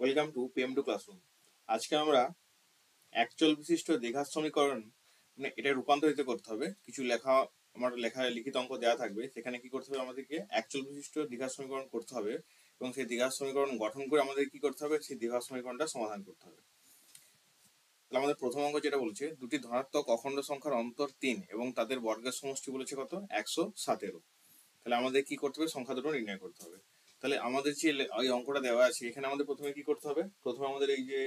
Welcome to PM2 classroom. আজকে আমরা actual বিশিষ্ট দ্বিঘাত সমীকরণ মানে এটা রূপান্তরিত করতে হবে। কিছু লেখা লিখিত অঙ্ক দেওয়া থাকবে, সেখানে কি করতে হবে, আমাদেরকে অ্যাকচুয়াল বিশিষ্ট দ্বিঘাত সমীকরণ করতে হবে এবং সেই দ্বিঘাত সমীকরণ গঠন করে আমাদের কি করতে হবে, সেই দ্বিঘাত সমীকরণটা সমাধান করতে হবে। তাহলে আমাদের প্রথম অঙ্ক যেটা বলছে, দুটি ধনাত্মক অখণ্ড সংখ্যার অন্তর 3 এবং তাদের বর্গের সমষ্টি বলেছে কত, 117। তাহলে আমাদের কি করতে হবে, সংখ্যা দুটো নির্ণয় করতে হবে। তাহলে আমাদের যে ওই অঙ্কটা দেওয়া আছে, এখানে আমাদের প্রথমে কি করতে হবে, প্রথমে আমাদের এই যে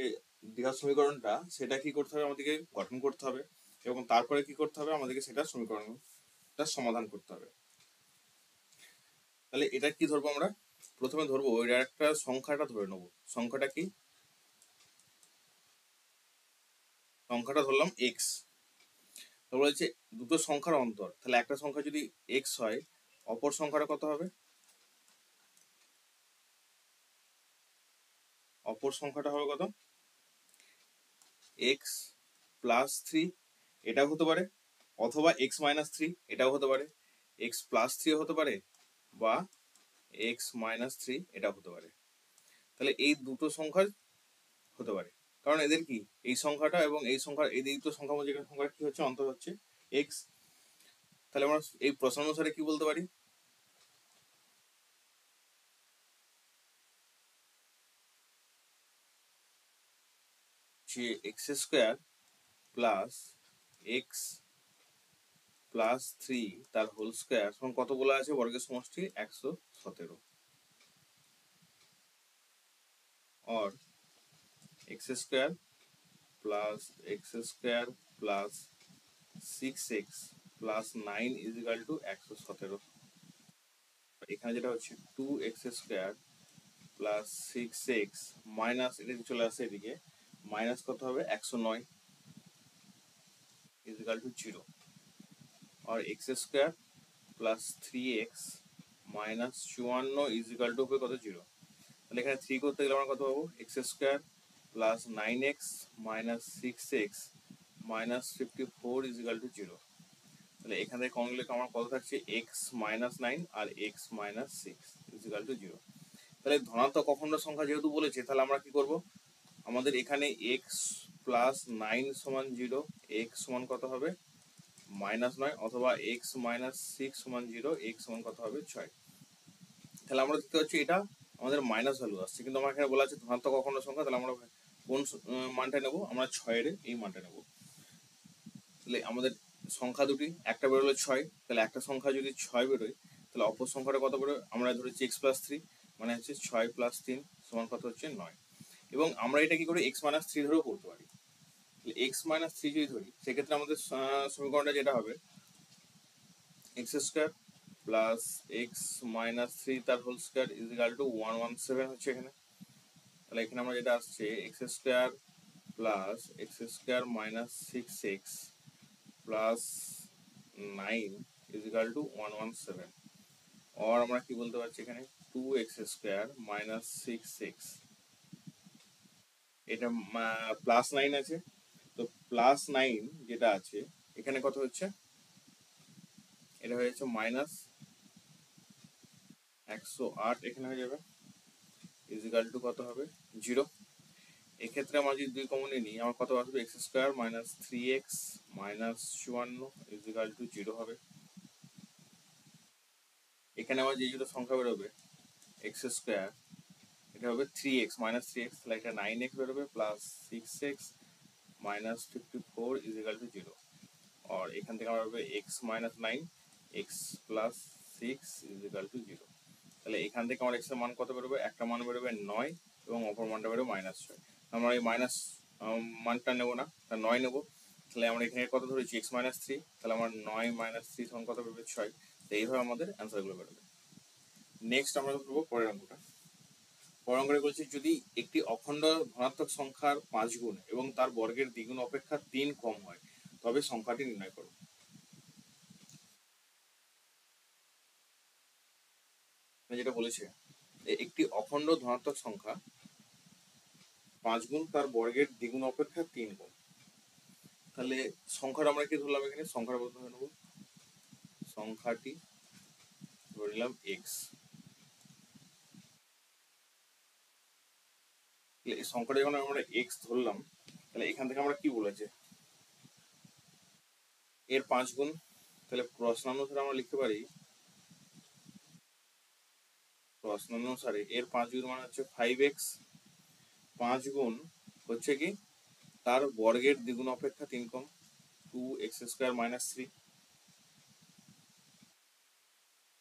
দ্বিঘাত সমীকরণটা সেটা কি করতে হবে, আমাদেরকে গঠন করতে হবে এবং তারপরে কি করতে হবে, আমাদেরকে সেটা সমীকরণটা সমাধান করতে হবে। তাহলে এটা কি ধরবো, আমরা প্রথমে ধরবো এটা একটা সংখ্যাটা ধরে নেবো। সংখ্যাটা কি, সংখ্যাটা ধরলাম এক্স। তারপর বলছে দুটো সংখ্যার অন্তর, তাহলে একটা সংখ্যা যদি এক্স হয়, অপর সংখ্যাটা কত হবে, অপর সংখ্যাটা হবে কত, এক্স প্লাস 3, এটাও হতে পারে, অথবা এক্স মাইনাস 3 এটাও হতে পারে, এক্স প্লাস 3 হতে পারে, বা এক্স মাইনাস 3 এটাও হতে পারে। তাহলে এই দুটো সংখ্যা হতে পারে, কারণ এদের কি, এই সংখ্যাটা এবং এই সংখ্যা, এই দুটো সংখ্যার মধ্যে সংখ্যা কি হচ্ছে, অন্তর হচ্ছে এক্স। তাহলে আমরা এই প্রশ্ন অনুসারে কি বলতে পারি, যে x square plus x plus 3 তার হোল স্কোয়ার সমান কত বলা আছে, বর্গের সমষ্টি 117, और x square plus 6x plus 9 is equal to 117। এখানে যেটা হচ্ছে 2x square plus 6x minus এদিকে চলে আসে, এদিকে মাইনাস কত হবে, 109 इज इक्वल टू 0, और x square plus 3x minus 54 is equal to হবে কত, 0। তাহলে এখানে 3 করতে গেলে আমরা কত পাবো, x square plus 9x minus 6x minus 54 is equal to 0। তাহলে এখান থেকে কমন গেলে আমার কত থাকছে, এক্স মাইনাস 9 আর x minus 6 is equal to 0। তাহলে ধনাত্মক অখণ্ড সংখ্যা যেহেতু বলেছে, তাহলে আমরা কি করব, আমাদের এখানে এক্স প্লাস 9 সমান 0, এক্স সমান কত হবে, -9, অথবা এক্স মাইনাস 6 সমান 0, এক্স সমান কত হবে, 6। তাহলে আমরা দেখতে পাচ্ছি এটা আমাদের মাইনাস ভ্যালু আসছে, কিন্তু আমার এখানে বলা আছে ধনাত্মক অখণ্ড সংখ্যা, তাহলে আমরা কোন মানটা নেব, আমরা 6 এর এই মানটা নেব। তাহলে আমাদের সংখ্যা দুটি, একটা বেরোলো 6, তাহলে একটা সংখ্যা যদি 6 বেরোয়, তাহলে অপর সংখ্যাটা কত বেরোয়, আমরা ধরেছি এক্স প্লাস 3, মানে হচ্ছে 6 প্লাস 3 সমান কত হচ্ছে, 9। এবং আমরা এটা কি করে এক্স মাইনাস 3 ধরেও করতে পারি। এক্স মাইনাস 3 যদি ধরি, সেক্ষেত্রে আমাদের সমীকরণটা যেটা হবে, x square plus x minus 3 তার whole square is equal to 117 হচ্ছে এখানে। তাহলে এখানে আমরা যেটা আসছে, x square minus 6x plus 9 is equal to 117, और আমরা কি বলতে পারছি এখানে, 2x স্কোয়ার মাইনাস 6x, এটা প্লাস 9 আছে, তো প্লাস 9 যেটা আছে এখানে কত হচ্ছে, এটা হয়েছে মাইনাস 108, এখানে হয়ে যাবে ইজ ইকাল টু কত হবে, 0। এক্ষেত্রে আমরা যদি 2 কমন নিই, আমার কত আসবে, x square minus 3x minus 54 is equal to 0 হবে। এখানে আমার যে দুটো সংখ্যা বেরোবে, এক্স স্কোয়ার এটা হবে 3x মাইনাস 3x, তাহলে এটা 9x বেরোবে plus 6x minus 54 is equal to 0, और এখান থেকে আমার হবে x minus 9 x plus 6 is equal to 0। তাহলে এখান থেকে আমার x এর মান কত বেরোবে, একটা মান বেরোবে 9 এবং অপর মানটা বেরোবে -6। আমরা এই মাইনাস মানটা নেবো না, 9 নেবো। তাহলে আমরা এখানে কত ধরেছি, x মাইনাস 3, তাহলে আমার 9 মাইনাস 3 সমান কত বেরোবে, 6। তো এইভাবে আমাদের অ্যান্সারগুলো বেরোবে। নেক্সট আমরা করবো পরের অঙ্কটা। পরের অঙ্কটা বলছি, যদি একটি অখণ্ড ধনাত্মক সংখ্যার 5 গুণ এবং তার বর্গের দ্বিগুণ অপেক্ষা 3 কম হয়, তবে সংখ্যাটি নির্ণয় করো। যেটা বলেছে, একটি অখণ্ড ধনাত্মক সংখ্যা 5 গুণ তার বর্গের দ্বিগুণ অপেক্ষা 3 গুণ। তাহলে সংখ্যাটা আমরা কি ধরলাম, এখানে সংখ্যাটা বলতে নেব, সংখ্যাটি ধরে নিলাম এক্স। এই সংখ্যাটা যখন আমরা এক্স ধরলাম, তাহলে এখান থেকে আমরা কি বলেছে এর 5 গুণ, তাহলে প্রশ্ন অনুসারে আমরা লিখতে পারি প্রশ্ন অনুসারে এর 5 গুণ মানে হচ্ছে 5x, 5 গুণ হচ্ছে কি তার বর্গের দ্বিগুণ অপেক্ষা 3 কম 2x² - 3,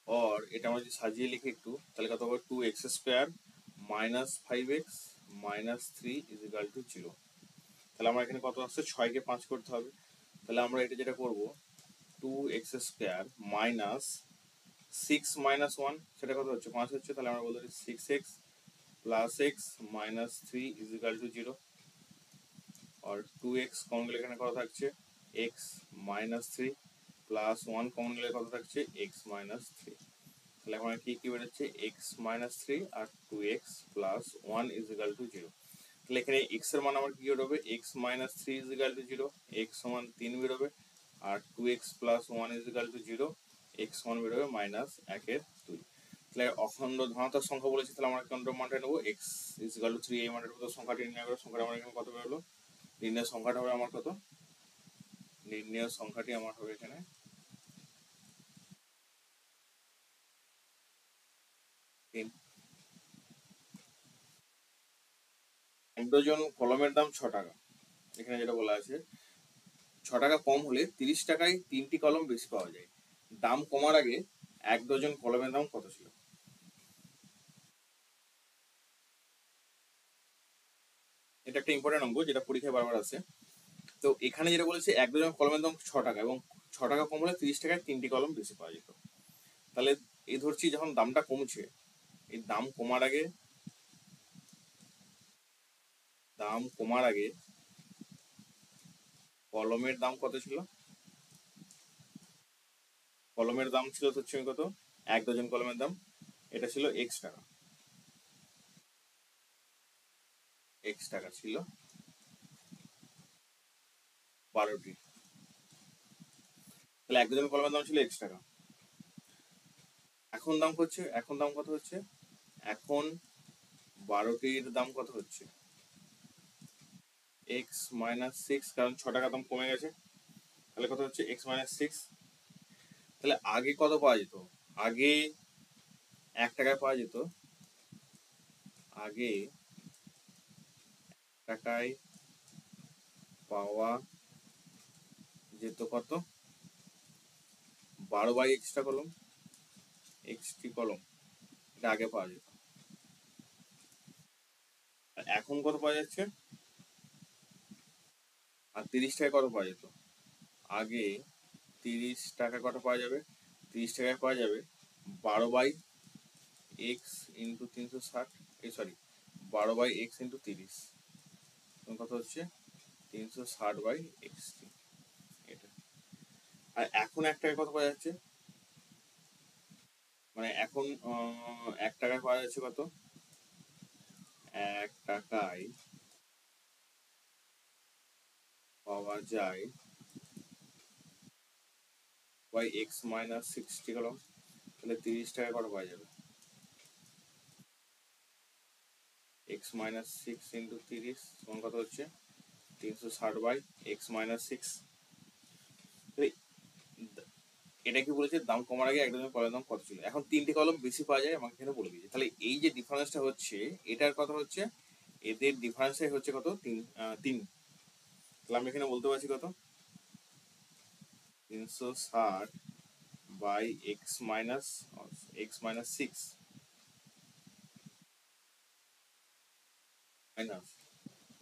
और এটা আমরা যদি সাজিয়ে লিখি একটু তাহলে কত হবে 2x² - 5x - 3 = 0। তাহলে আমরা এখানে কত আসছে 6 কে 5 করতে হবে, তাহলে আমরা এটা যেটা করব 2x² - 6 - 1 সেটা কত হচ্ছে 5 হচ্ছে, তাহলে আমরা বলতে পারি 6x + x - 3 = 0, और 2x কমন গেলে এখানে কত থাকছে x - 3 প্লাস 1 কমন গেলে কত থাকছে x - 3, তাহলে এখন কি কি বেরোচ্ছে x - 3 আর 2x + 1 = 0। তাহলে এখানে x এর মান আমার কি বেরোবে x - 3 = 0, x সমান 3 বেরোবে, আর 2x + 1 = 0, x সমান বেরোবে -1/2। তাহলে অখণ্ড ধনাত্মক সংখ্যা বলেছি, তাহলে আমরা কোনটা মানটা নেবো x = 3, এই মানটার মতো সংখ্যাটি নির্ণয় করব। সংখ্যাটা আমার এখানে কত বেরোলো, নির্ণয় সংখ্যাটা হবে আমার কত, নির্ণয় সংখ্যাটি আমার হবে এখানে 3। এক ডজন কলমের দাম 6 টাকা, এখানে যেটা বলা আছে 6 টাকা কম হলে 30 টাকায় 3টি কলম বেশি পাওয়া যায়, দাম কমার আগে 1 ডজন কলমের দাম কত ছিল? এটা একটা ইম্পর্টেন্ট অঙ্ক যেটা পরীক্ষায় বারবার আসে। তো এখানে যেটা বলেছে 1 ডজন কলমের দাম 6 টাকা এবং 6 টাকা কম হলে 30 টাকায় 3টি কলম বেশি পাওয়া যেত। তাহলে এই ধরছি যখন দামটা কমছে, এই দাম কমার আগে কলমের দাম কত ছিল? কলমের দাম ছিল হচ্ছে কত, 1 ডজন কলমের দাম এটা ছিল x টাকা, x টাকা ছিল 12টি, তাহলে 1 ডজন কলমের দাম ছিল x টাকা। এখন দাম কত হচ্ছে, এখন 12টির দাম কত হচ্ছে x - 6, কারণ 6 টাকা দাম কমে গেছে, তাহলে কত হচ্ছে x - 6। তাহলে আগে কত পাওয়া যেত, আগে 1 টাকায় পাওয়া যেত, আগে টাকায় পাওয়া যেত কত 12/x কলম, xটি কলম, এটা আগে পাওয়া যেত। এখন কত পাওয়া যাচ্ছে, আর 30 টাকায় কত পাওয়া যেত, আগে 30 টাকা কত পাওয়া যাবে, 30 টাকায় পাওয়া যাবে 12/x × 360, এই সরি 12/x × 30, কত হচ্ছে 360/x, এটা। আর এখন 1 টাকায় কত পাওয়া যাচ্ছে, মানে এখন 1 টাকায় পাওয়া যাচ্ছে কত, 1 টাকায় পাওয়া যায় x - 60 কলম, তাহলে 30 টাকায় কত পাওয়া যাবে x - 6 × 30 সমান কত হচ্ছে 360/x - 6। এটা কি বলেছে দাম কমার আগে 1 ডজন কলমের দাম কত ছিল, এখন 3টি কলম বেশি পাওয়া যায় আমাকে এখানে বলে দিয়েছে। তাহলে এই যে ডিফারেন্সটা হচ্ছে এটার কথা হচ্ছে, এদের ডিফারেন্সটাই হচ্ছে কত 3। তাহলে আমি এখানে বলতে পারছি কত 360/x - 6 মাইনাস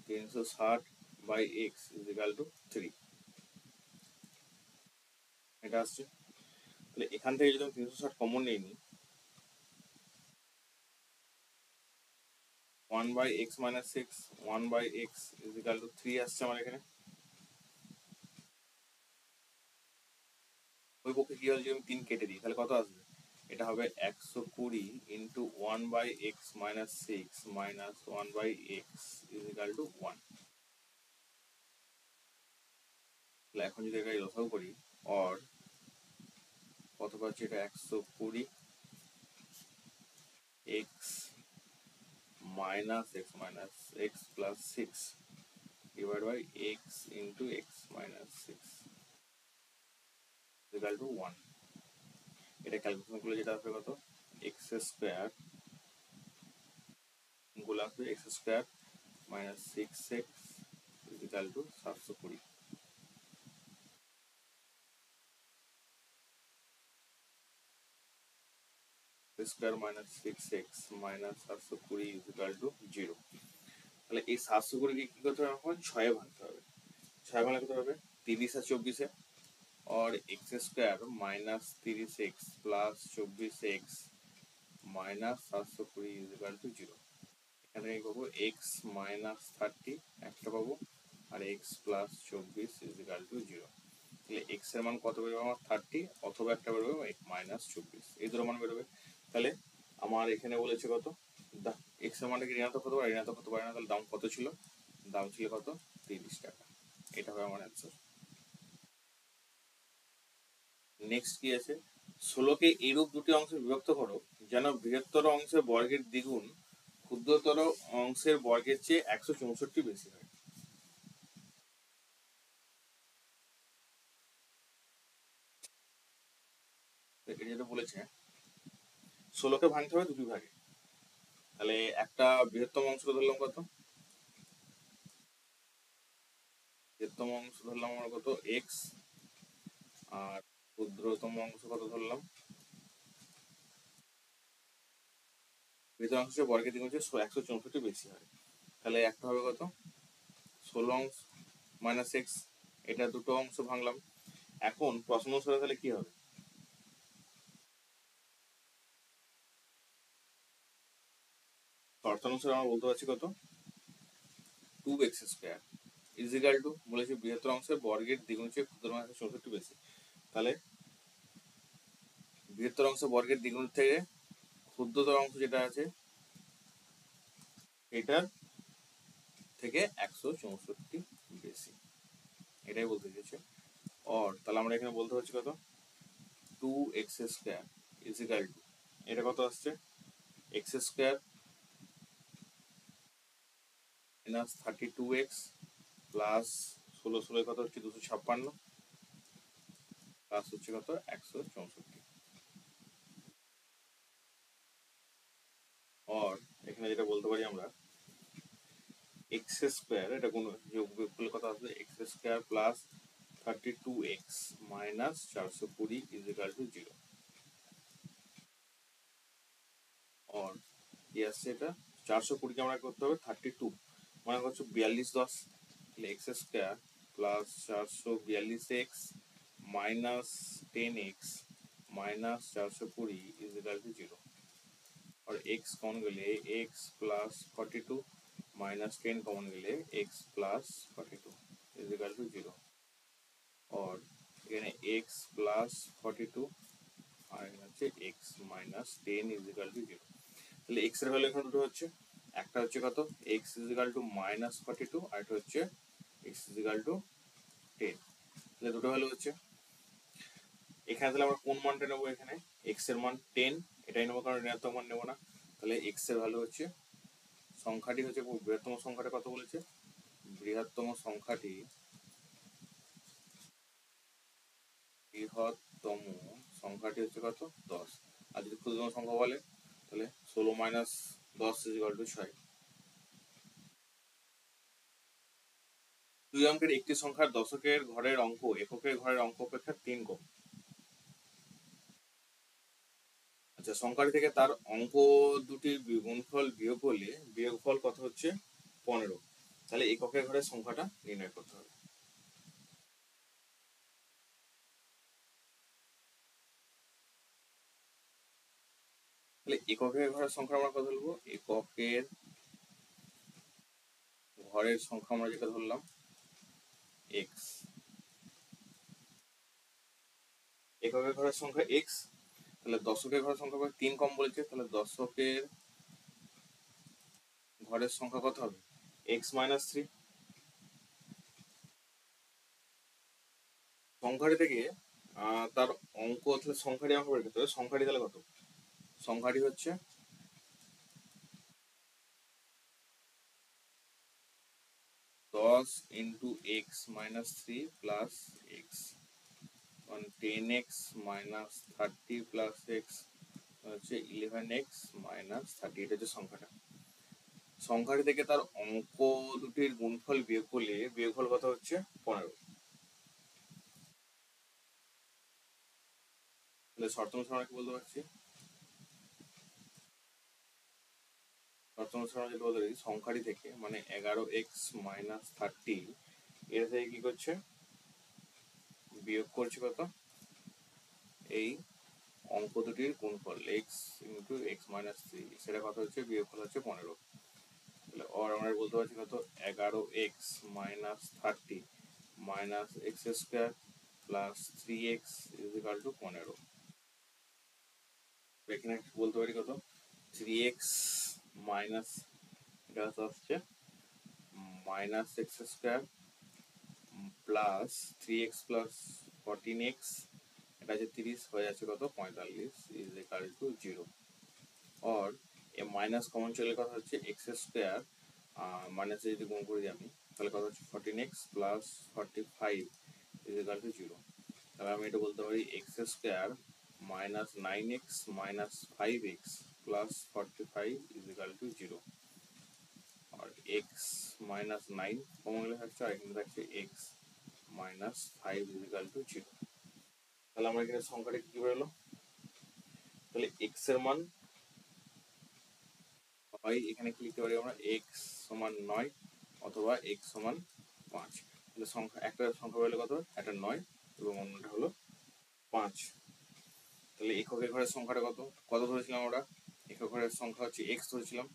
360/x = 3, এটা আসছে। তাহলে এখান থেকে যদি আমি 360 কমন নিয়ে নিই, 1/x - 6 1/x = 3 আসছে আমার এখানে। ওই পক্ষে কি হচ্ছে যদি আমি 3 কেটে দিই তাহলে কত আসবে, এটা হবে 120 × 1/x - 6 - 1/x = 1। তাহলে এখন যদি এটা লসাগু করি, or কত পাচ্ছি, এটা 120 x minus x plus 6 divided by x into x minus 6 equal to 1. এটা ক্যালকুলেশন করলে যেটা আসবে কত, x স্কয়ার গুণ আসবে x square minus 6x equal to 720. Square minus 6x minus 720 is equal to 0. তাহলে এই 720 কে কি করতে হবে, এখন 6 এ ভাঙতে হবে। 6 ভাঙলে কত হবে, 30 আর 24 এ, और x square minus 30x plus 24x minus 720 is equal to 0. এখানে কি পাবো, x minus 30 একটা পাবো, আর x plus 24 is equal to 0. তাহলে x এর মান কত বেরোবে আমার, 30, অথবা একটা বেরোবে মাইনাস 24, এই দুটো মান বেরোবে। তাহলে আমার এখানে বলেছে কত, x এর মানটা কি ঋণাত্মক হতে পারে, ঋণাত্মক হতে পারে না, তাহলে দাম কত ছিল, দাম ছিল কত, 30 টাকা। এটা হবে আমার অ্যান্সার। নেক্সট কি আছে, 16কে এইরূপ দুটি অংশে বিভক্ত করো যেন বৃহত্তর অংশের বর্গের দ্বিগুণ ক্ষুদ্রতর অংশের বর্গের চেয়ে 164 বেশি হয়। এটা যেটা বলেছে 16কে ভাঙতে হবে দুটি ভাগে, তাহলে একটা বৃহত্তম অংশকে ধরলাম কত, বৃহত্তম অংশ ধরলাম আমরা কত x, আর ক্ষুদ্রতম অংশ কত ধরলাম, বৃহত্তম অংশের বর্গের দ্বিগুণ হচ্ছে 164 বেশি হয়। তাহলে একটা হবে কত, 16 অংশ মাইনাস x, এটা দুটো অংশ ভাঙলাম। এখন প্রশ্ন অনুসারে তাহলে কি হবে, শর্ত অনুসারে আমরা বলতে পারছি কত, 2x square is equal two, বলেছি বৃহত্তর অংশের বর্গের দ্বিগুণ চেয়ে ক্ষুদ্র অংশের 64 বেশি। তাহলে বৃহত্তর অংশ বর্গের দ্বিগুণ থেকে ক্ষুদ্রতর অংশ যেটা আছে এটার থেকে 164 বেশি, এটাই বলতে চেয়েছে। और তাহলে আমরা এখানে বলতে পারছি কত, 2x square is equal two, এটা কত আসছে, x square minus 32x plus 16 কত হচ্ছে 256 প্লাস হচ্ছে কত 164। और এখানে যেটা বলতে পারি আমরা x স্কয়ার, এটা কোন যোগ বিয়োগ করলে কত আসবে, x square plus 32x minus 420 is equal to 0। और কি আসছে, এটা 420 কে আমরা করতে হবে 32 মানে হচ্ছে 42 10, তাহলে x square plus 442x minus 10x minus 420 is equal to 0, और x कॉमन गले x प्लस 42 माइनस 10 कॉमन गले x plus 42 is equal to 0, और এখানে x प्लस 42 আর এখানে হচ্ছে x minus 10 is equal to 0। তাহলে x এর ভ্যালু এখানে দুটো হচ্ছে, একটা হচ্ছে কত x is equal two minus 42 আর এটা হচ্ছে x ইজ ইকুয়াল টু 10, তাহলে দুটো ভ্যালু হচ্ছে। এখানে তাহলে আমরা কোন মানটা নেবো, এখানে x এর মান 10 এটাই নেবো, কারণ ঋণাত্মক মান নেবো না। তাহলে x এর ভ্যালু হচ্ছে, সংখ্যাটি হচ্ছে বৃহত্তম সংখ্যাটা কত বলেছে, বৃহত্তম সংখ্যাটি হচ্ছে কত 10, আর যদি ক্ষুদ্রতম সংখ্যা বলে তাহলে 16 মাইনাস 10 ইজ ইকুয়াল টু 6। দুই অঙ্কের একটি সংখ্যার দশকের ঘরের অঙ্ক এককের ঘরের অঙ্ক অপেক্ষা 3 কম। আচ্ছা, সংখ্যাটি থেকে তার অঙ্ক দুটির গুণফল বিয়োগ করলে বিয়োগফল কত হচ্ছে 15, তাহলে এককের ঘরের সংখ্যাটা নির্ণয় করতে হবে। তাহলে এককের ঘরের সংখ্যা আমরা কত বলবো, এককের ঘরের সংখ্যা আমরা যেটা ধরলাম x, এককের ঘরের সংখ্যা x, তাহলে দশকের ঘরের সংখ্যা 3 কম বলেছে, তাহলে দশকের ঘরের সংখ্যা কত হবে x মাইনাস 3। সংখ্যাটি থেকে তার অঙ্ক, তাহলে সংখ্যাটি আমাকে বের করতে হবে, সংখ্যাটি তাহলে কত, সংখ্যাটি হচ্ছে 10 into x minus 3 plus x, 10x minus 30 plus x হচ্ছে 11x মাইনাস 30। এটা হচ্ছে সংখ্যাটি থেকে তার অঙ্ক দুটির গুণফল বিয়োগ করলে বিয়োগফল কত হচ্ছে 15। তাহলে শর্ত অনুসারে আমরা কি বলতে পারছি, শর্ত অনুসারে আমরা যেটা বলতে পারি সংখ্যাটি থেকে মানে 11x মাইনাস 30 এটা থেকে কি করছে বিয়োগ করছে কত এই অঙ্ক দুটির গুণফল x ইন্টু এক্স মাইনাস 3, সেটা কত হচ্ছে বিয়োগফল হচ্ছে 15। তাহলে আর আমরা বলতে পারছি কত 11x minus 30 minus x square plus 3x is equal two 15। এখানে বলতে পারি কত 3x মাইনাস এটা হচ্ছে minus x square plus 3x plus 14x এটা হচ্ছে 30 হয়ে যাচ্ছে কত 45 ইজ ইকুয়াল টু 0। और এ মাইনাস কমন চলে কথা হচ্ছে এক্স স্কোয়ার মাইনাসে যদি গুণ করে দিই আমি তাহলে কথা হচ্ছে 14x plus 45 is equal to 0। তাহলে আমি এটা বলতে পারি x square minus 9x minus 5x plus 45 is equal to 0। আর x মাইনাস 9 কমন গেলে থাকছে আর এখানে থাকছে x minus 5 is equal to 0। তাহলে আমরা এখানে সংখ্যাটা কি বেরোলো, তাহলে x এর মান হয় এখানে কি লিখতে পারি আমরা x সমান 9 অথবা x সমান 5। তাহলে সংখ্যা একটা সংখ্যা বেরোলে কত একটা 9 এবং অন্যটা হলো 5। তাহলে এককের ঘরের সংখ্যাটা কত কত ধরেছিলাম আমরা, একক ঘরের সংখ্যা হচ্ছে x ধরেছিলাম।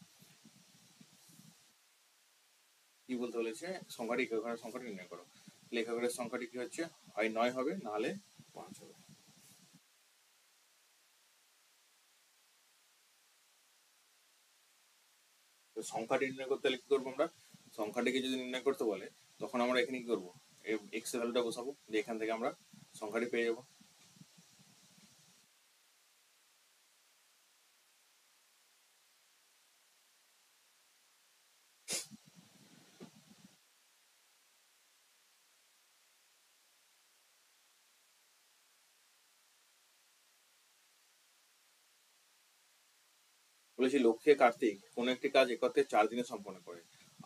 কি বলতে বলেছে সংখ্যাটি একক ঘরের সংখ্যাটি নির্ণয় করো, তাহলে একক ঘরের সংখ্যাটি কি হচ্ছে হয় 9 হবে না হলে 5 হবে। তো সংখ্যাটি নির্ণয় করতে হলে কি করবো আমরা, সংখ্যাটিকে যদি নির্ণয় করতে বলে তখন আমরা এখানে কি করবো এক্স এর ভ্যালুটা বসাবো, এখান থেকে আমরা সংখ্যাটি পেয়ে যাবো। বলেছি লক্ষ্মী কার্তিক কোন একটি কাজ একত্রে 4 দিনে সম্পন্ন করে,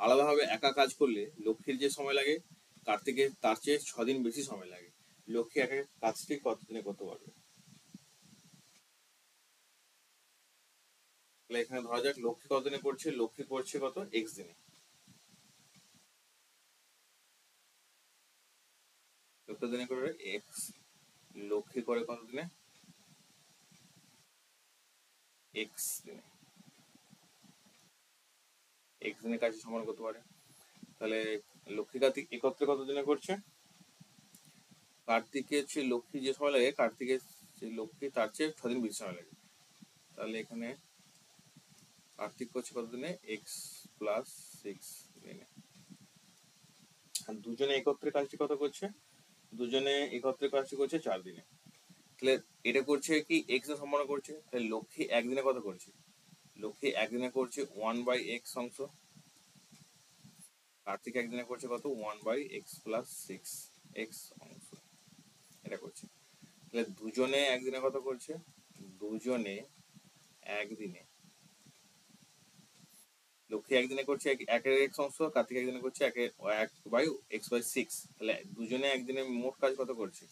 আলাদাভাবে একা কাজ করলে লক্ষ্মীর যে সময় লাগে কার্তিকের তার চেয়ে 6 দিন বেশি সময় লাগে, লক্ষ্মী একা কাজটি কত দিনে করতে পারবে। তাহলে এখানে ধরা যাক লক্ষ্মী কত দিনে করছে, লক্ষ্মী করছে কত x দিনে, কত দিনে করে x, লক্ষ্মী করে কত দিনে x দিনে, x দিনে কাজ সমান করতে পারে। তাহলে লক্ষ্মী কার্তিক একত্রে কত দিনে করছে, কার্তিকের চেয়ে লক্ষ্মী যে সময় লাগে কার্তিকের লক্ষ্মী তার চেয়ে 6 দিন বেশি সময় লাগে। তাহলে এখানে কার্তিক করছে কত দিনে x প্লাস 6 দিনে, আর দুজনে একত্রে কাজটি কত করছে, দুজনে একত্রে কাজটি করছে 4 দিনে। তাহলে এটা করছে কি এক্স এর সম্ভাবনা করছে, তাহলে লক্ষ্মী একদিনে কত করছে, লক্ষ্মী একদিনে করছে 1/x অংশ, কার্তিক একদিনে করছে কত 1/x প্লাস 6x অংশ, এটা করছে। তাহলে দুজনে একদিনে কত করছে, দুজনে একদিনে লক্ষ্মী একদিনে করছে একের এক্স অংশ, কার্তিক একদিনে করছে 1/x/6। তাহলে দুজনে একদিনে মোট কাজ কত করছে,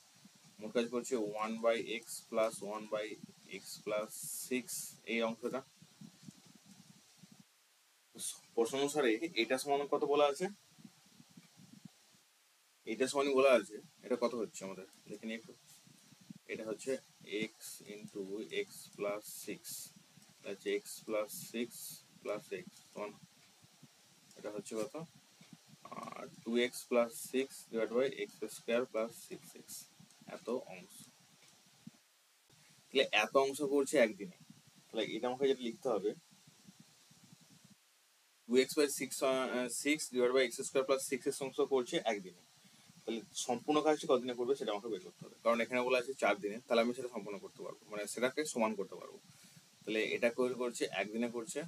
মোট কাজ করছে 1/x প্লাস 1/x প্লাস 6 এই অংশটা। প্রশ্ন অনুসারে এটা সমান কত বলা আছে, এটা সমানই বলা আছে, এটা কত হচ্ছে আমাদের দেখে নিই একটু, এটা হচ্ছে x ইন্টু এক্স প্লাস 6 হচ্ছে x প্লাস 6 প্লাস x সমান এটা হচ্ছে কত 2x plus 6 divide by x square plus 6x, এত অংশ। তাহলে এত অংশ করছে একদিনে, তাহলে এটা আমাকে যেটা লিখতে হবে 2x by 6 divide by x square plus 6x অংশ করছে একদিনে। তাহলে সম্পূর্ণ কাজটি কতদিনে করবে সেটা আমাকে বের করতে হবে, কারণ এখানে বলা আছে 4 দিনে, তাহলে আমি সেটা সম্পূর্ণ করতে পারবো মানে সেটাকে সমান করতে পারবো। তাহলে এটা করছে একদিনে করছে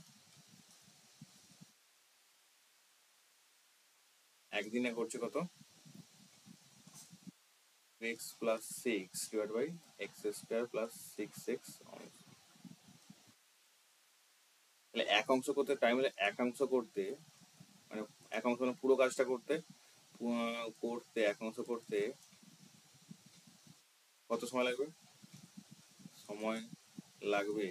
একদিনে করছে কত x plus 6 divide by x square plus 6x অংশ। তাহলে এক অংশ করতে টাইম হলে এক অংশ করতে মানে এক অংশ মানে পুরো কাজটা করতে এক অংশ করতে কত সময় লাগবে? সময় লাগবে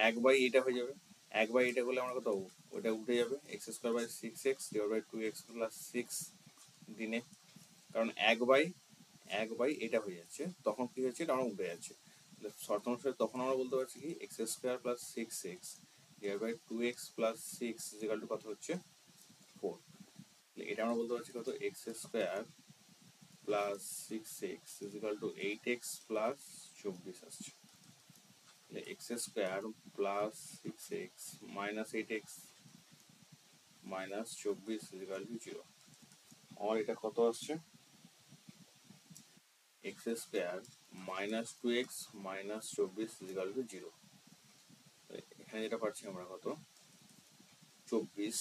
1/এটা হয়ে যাবে। 1/এটা করলে আমরা কত পাবো? ওইটা উঠে যাবে x square by 6x divide by 2x plus 6 দিনে, কারণ 1/এটা হয়ে যাচ্ছে, তখন কি হচ্ছে এটা আমরা উঠে যাচ্ছে। শর্ত অনুসারে তখন আমরা বলতে পারছি কি x square plus 6x divide by 2x plus 6 equal to কত হচ্ছে 4। এটা আমরা বলতে পারছি কত x square plus 6x equal to 8x plus 24 আসছে। X square plus 6x minus 8x minus 24 equal to 0। আর এটা কত আসছে x square minus 2x minus 24 equal to 0। এখানে যেটা পাচ্ছি আমরা কত 24,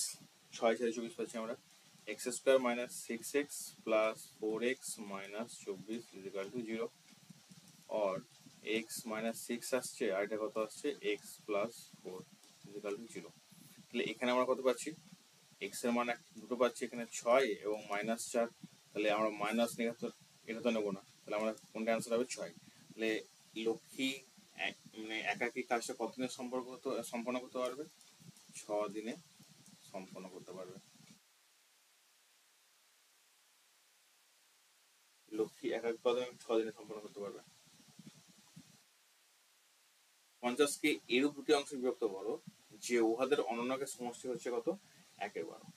6 4 24 পাচ্ছি আমরা x square minus 6x plus 4x minus 24 equal to 0। और x মাইনাস 6 আসছে আর এটা কত আসছে x প্লাস 4 ইকুয়াল টু 0। তাহলে এখানে আমরা কত পাচ্ছি x এর মান দুটো পাচ্ছি, এখানে 6 এবং মাইনাস 4। তাহলে আমরা মাইনাস নিয়ে এটা তো নেবো না, তাহলে আমরা কোনটা অ্যান্সার হবে 6। তাহলে লক্ষ্মী মানে একাকী কাজটা কতদিনে সম্পন্ন করতে পারবে? 6 দিনে সম্পন্ন করতে পারবে। লক্ষ্মী একাকী পদে 6 দিনে সম্পন্ন করতে পারবে। 50কে এরূপ দুটি অংশে বিভক্ত করো যে উহাদের অনন্যকের সমষ্টি হচ্ছে কত 1/12।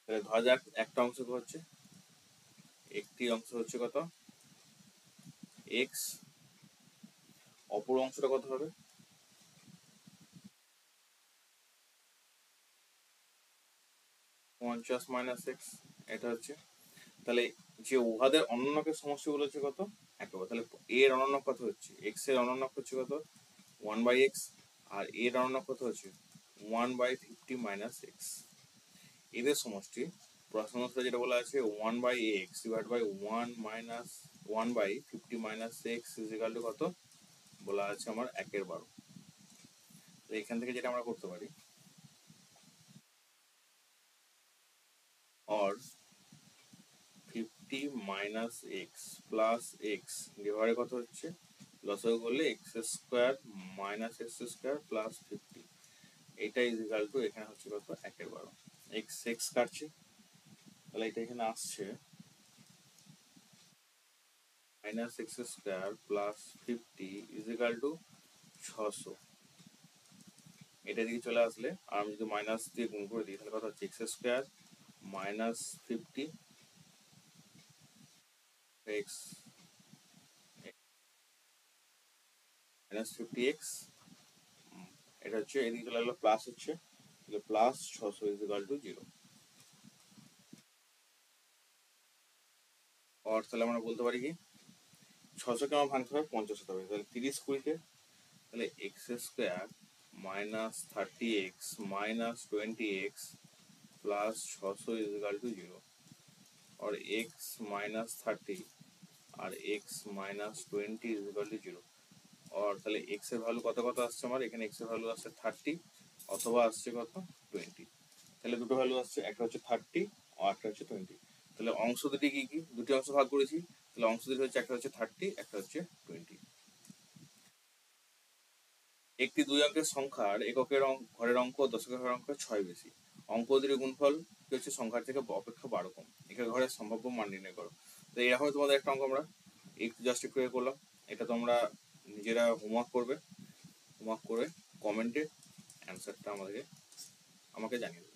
তাহলে ধরা যাক একটা অংশ হচ্ছে একটি অংশ হচ্ছে কত x, অপর অংশটা কত হবে 50 মাইনাস x, এটা হচ্ছে। তাহলে যে উহাদের অনন্যকের সমষ্টিগুলো হচ্ছে কত 1/12। তাহলে এর অনন্যক কত হচ্ছে x এর অনন্যক হচ্ছে কত 1/x, আর এর অনন্যক কত হচ্ছে 1/50 মাইনাস x। এদের সমষ্টি প্রশ্ন অনুসারে যেটা বলা আছে 1/x divide by 1 minus 1/50 minus x equal to কত বলা আছে আমার 1/12। তো এখান থেকে যেটা আমরা করতে পারি और 50 মাইনাস এক্স প্লাস এক্স ডিভাইডে কত হচ্ছে লসাগু করলে x square minus x square plus 50, এটা ইজ ইকুয়াল টু এখানে হচ্ছে কত 1/12। এক্স এক্স কাটছে, তাহলে এটা এখানে আসছে minus x square plus 50 is equal two 600। এটা দিকে চলে আসলে আর আমি যদি মাইনাস দিয়ে গুণ করে দিই তাহলে কত হচ্ছে x square minus 50 x minus 50x, এটা হচ্ছে এদিকে চলে গেলো প্লাস হচ্ছে প্লাস 600 ইজ ইকুয়াল টু 0। আর তাহলে আমরা বলতে পারি কি 600কে আমার ভাঙতে হবে 50 হতে হবে, তাহলে 30 20কে, তাহলে x square minus 30x minus 20x plus 600 is equal to 0। और x মাইনাস 30 আর x minus 20 is equal to 0। और তাহলে x এর ভ্যালু কত কত আসছে আমার এখানে x এর ভ্যালু আসছে 30 অথবা আসছে কত 20। তাহলে দুটো ভ্যালু আসছে, একটা হচ্ছে 30 আর একটা হচ্ছে 20। তাহলে অংশ দুটি কি কি দুটি অংশ ভাগ করেছি, তাহলে অংশ দুটি হচ্ছে একটা হচ্ছে 30 একটা হচ্ছে 20। একটি দুই অঙ্কের সংখ্যার এককের ঘরের অঙ্ক দশকের অঙ্ক 6 বেশি, অঙ্ক দুটির গুণফল কি হচ্ছে সংখ্যার থেকে অপেক্ষা 12 কম, একক ঘরের সম্ভাব্য মান নির্ণয় করো। তো এরকম তোমাদের একটা অঙ্ক আমরা জাস্ট একটু করলাম। এটা তোমরা নিজেরা হোমওয়ার্ক করবে, হোমওয়ার্ক করে কমেন্টে অ্যান্সারটা আমাকে জানিয়ে দেবে।